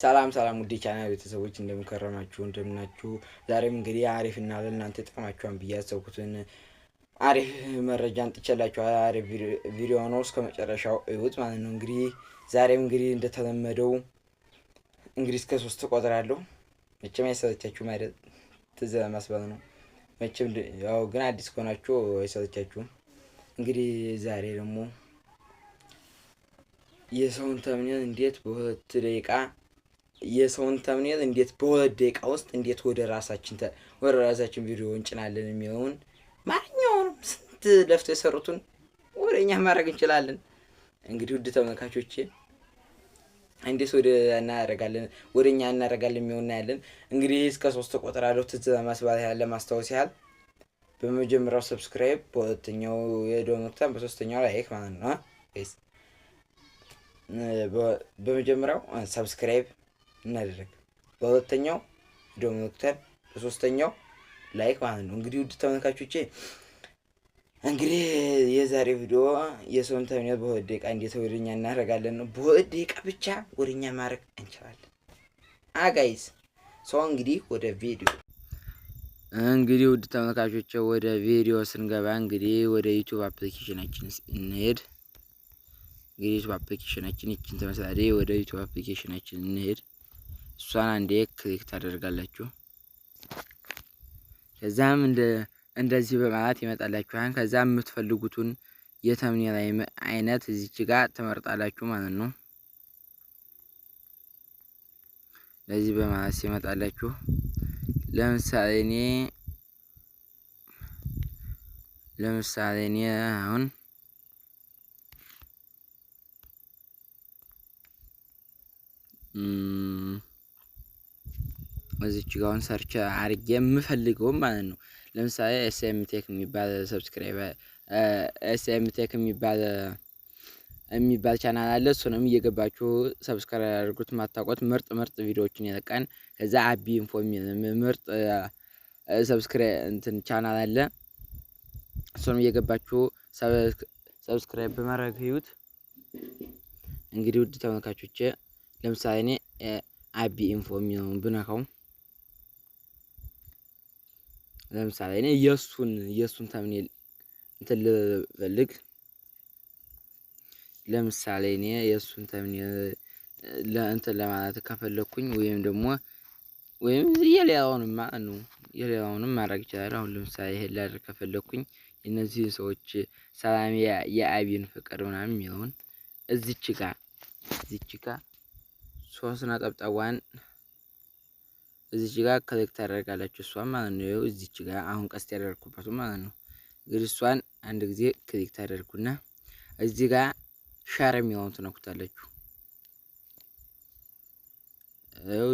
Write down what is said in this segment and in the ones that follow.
ሰላም ውድ ቻናል ቤተሰቦች እንደምከረማችሁ እንደምናችሁ። ዛሬም እንግዲህ አሪፍና ለእናንተ ጥቅማችኋን ብዬ ያሰብኩትን አሪፍ መረጃ አንጥቼላችኋለሁ። አሪፍ ቪዲዮ ነው፣ እስከ መጨረሻው እዩት ማለት ነው። እንግዲህ ዛሬም እንግዲህ እንደተለመደው እንግዲህ እስከ 3 እቆጥራለሁ። መቼም አይሰለቻችሁም አይደል? ትዝ ለማስባል ነው። መቼም ያው ግን አዲስ ከሆናችሁ አይሰለቻችሁም። እንግዲህ ዛሬ ደግሞ የሰውን ተምኔል እንዴት በሁለት ደቂቃ የሰውን ተምኔል እንዴት በሁለት ደቂቃ ውስጥ እንዴት ወደ ራሳችን ቪዲዮ እንጭናለን የሚለውን ማንኛውንም ስንት ለፍተው የሰሩትን ወደ እኛ ማድረግ እንችላለን። እንግዲህ ውድ ተመልካቾቼ እንዴት ወደ እኛ እናደርጋለን የሚሆን እናያለን። እንግዲህ እስከ 3 እቆጥራለሁ። ትዝ ለማስባል ያህል ለማስታወስ ያህል በመጀመሪያው ሰብስክራይብ፣ በሁለተኛው የደወል ምልክቱን፣ በሶስተኛው ላይክ ማለት ነው። በመጀመሪያው ሰብስክራይብ እናደርግ፣ በሁለተኛው የደወል ምልክቱን፣ በሶስተኛው ላይክ ማለት ነው። እንግዲህ ውድ ተመልካቾቼ እንግዲህ የዛሬ ቪዲዮ የሰውን ተምኔል በሁለት ደቂቃ እንዴት ወደኛ እናደርጋለን ነው። በሁለት ደቂቃ ብቻ ወደኛ ማድረግ እንችላለን። ጋይስ ሰው እንግዲህ ወደ ቪዲዮ ውድ ተመልካቾቼ ወደ ቪዲዮ ስንገባ እንግዲህ ወደ ዩቲዩብ አፕሊኬሽናችን እንሄድ። እንግዲህ ዩቲዩብ አፕሊኬሽናችን ይችን ተመሳሳይ ወደ ዩቲዩብ አፕሊኬሽናችን እንሄድ። እሷን አንዴ ክሊክ ታደርጋላችሁ። ከዛም እንደዚህ በማለት ይመጣላችኋል። ከዛም የምትፈልጉትን የተምኔል አይነት እዚች ጋር ትመርጣላችሁ ማለት ነው። ለዚህ በማለት ሲመጣላችሁ ለምሳሌ እኔ አሁን እዚች ጋር አሁን ሰርች አርጌ የምፈልገው ማለት ነው። ለምሳሌ ኤስኤም ቴክ የሚባል ኤስኤም ቴክ የሚባል ቻናል አለ። እሱንም እየገባችሁ ሰብስክራይብ አድርጉት። ማታውቁት ምርጥ ቪዲዮዎችን ያለቃን። ከዛ አቢ ኢንፎ የሚል ምርጥ ሰብስክራይብ ቻናል አለ። እሱንም እየገባችሁ ሰብስክራይብ በማድረግ ህይወት እንግዲህ ውድ ተመልካቾቼ ለምሳሌ እኔ አቢ ኢንፎ የሚለውን ብነካው ለምሳሌ እኔ የሱን ተምኔል እንትን ልፈልግ። ለምሳሌ እኔ የሱን ተምኔል እንትን ለማለት ከፈለኩኝ ወይም የሌላውንም ማድረግ ይችላል። አሁን ለምሳሌ ይሄን ላድርግ ከፈለኩኝ እነዚህን ሰዎች ሰላም የአቢን ፍቅር ምናምን የሚለውን እዚች ጋር 3 ነጠብጣቧን እዚች ጋር ክሊክ ታደርጋላችሁ። እሷን ማለት ነው። እዚች ጋር አሁን ቀስት ያደረኩበት ማለት ነው። እንግዲህ እሷን አንድ ጊዜ ክሊክ ታደርጉና እዚህ ጋር ሻር የሚለውን ትነኩታላችሁ።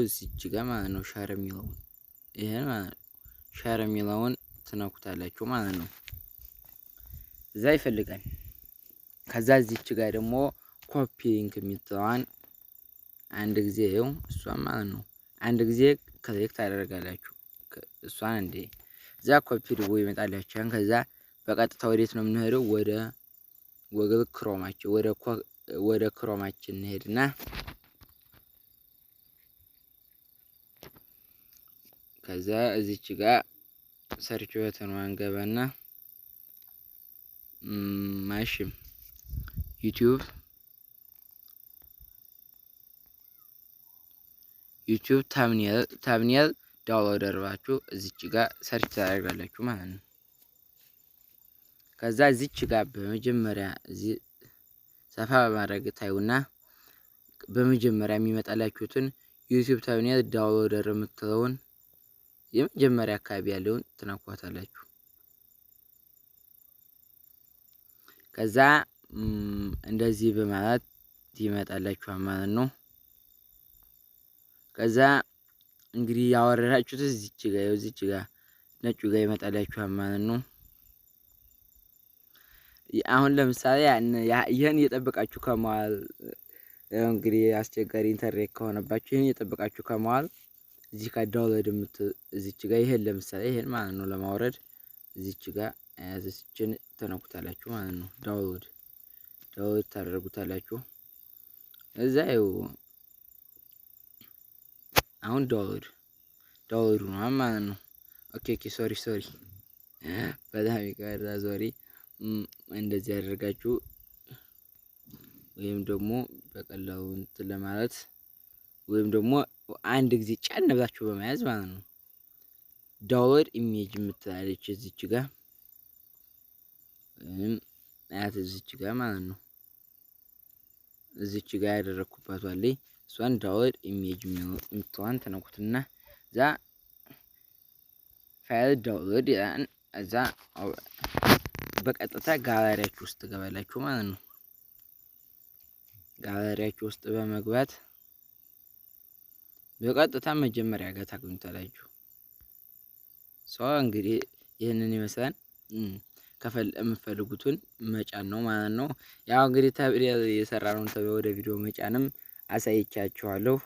እዚች ጋር ማለት ነው ሻር የሚለውን ይሄን ማለት ነው። ሻር የሚለውን ትነኩታላችሁ ማለት ነው። እዛ ይፈልጋል። ከዛ እዚች ጋር ደግሞ ኮፒ ሊንክ የሚለውን አንድ ጊዜ እሷን ማለት ነው አንድ ጊዜ ክሊክ ታደርጋላችሁ። እሷን እንዴ እዛ ኮፒ ድቦ ይመጣላችኋል። ከዛ በቀጥታ ወዴት ነው የምንሄደው? ወደ ክሮማችን እንሄድና ከዛ እዚች ጋር ሰርች በተኗን ገባና ማሽም ዩቲዩብ ታምኔል ዳውንሎድ አድርጋችሁ እዚች ጋር ሰርች ታደርጋላችሁ ማለት ነው። ከዛ እዚች ጋር በመጀመሪያ እዚህ ሰፋ በማድረግ ታዩና በመጀመሪያ የሚመጣላችሁትን ዩቲዩብ ታምኔል ዳውንሎደር የምትለውን የመጀመሪያ አካባቢ ያለውን ትነኳታላችሁ። ከዛ እንደዚህ በማለት ይመጣላችኋል ማለት ነው። ከዛ እንግዲህ ያወረዳችሁት እዚች ጋር ነጩ ጋር ይመጣላችኋል ማለት ነው። አሁን ለምሳሌ ይሄን እየጠበቃችሁ ከመዋል እንግዲህ አስቸጋሪ ኢንተርኔት ከሆነባችሁ ይሄን እየጠበቃችሁ ከመዋል እዚህ ጋር ዳውንሎድ እዚች ጋር ይሄን ለምሳሌ ይሄን ማለት ነው ለማውረድ እዚች ጋር ያዘችን ተነኩታላችሁ ማለት ነው። ዳውንሎድ ታደርጉታላችሁ። እዛ አሁን ዳውንሎድ ሆኗል ማለት ነው። ኦኬ ሶሪ በጣም ይቅርታ ሶሪ። እንደዚህ ያደርጋችሁ ወይም ደግሞ በቀላሉ እንትን ለማለት ወይም ደግሞ አንድ ጊዜ ጫን ብላችሁ በመያዝ ማለት ነው። ዳውንሎድ ኢሜጅ የምትላለች እዚች ጋር አያት እዚች ጋር ማለት ነው። እዚች ጋር ያደረኩባት ዋለኝ እሷን ዳውንሎድ ኢሜጅ የምትዋን ተነኩትና እዛ ፋይል ዳውንሎድ እዛ በቀጥታ ጋላሪያችሁ ውስጥ ትገባላችሁ ማለት ነው። ጋላሪያችሁ ውስጥ በመግባት በቀጥታ መጀመሪያ ጋር ታገኙታላችሁ። ሰው እንግዲህ ይህንን ይመስላል። የምትፈልጉትን መጫን ነው ማለት ነው። ያው እንግዲህ የሰራነውን ወደ ቪዲዮ መጫንም አሳይቻችኋለሁ።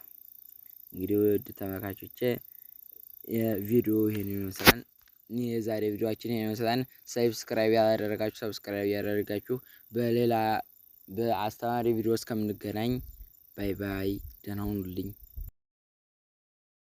እንግዲህ ውድ ተመልካቾቼ የቪዲዮ ይሄን ይመስላል። የዛሬ ቪዲዮአችን ይሄን ይመስላል። ሰብስክራይብ ያላደረጋችሁ ሰብስክራይብ ያደረጋችሁ በሌላ በአስተማሪ ቪዲዮ እስከምንገናኝ ባይ ባይ፣ ደህና ሁኑልኝ።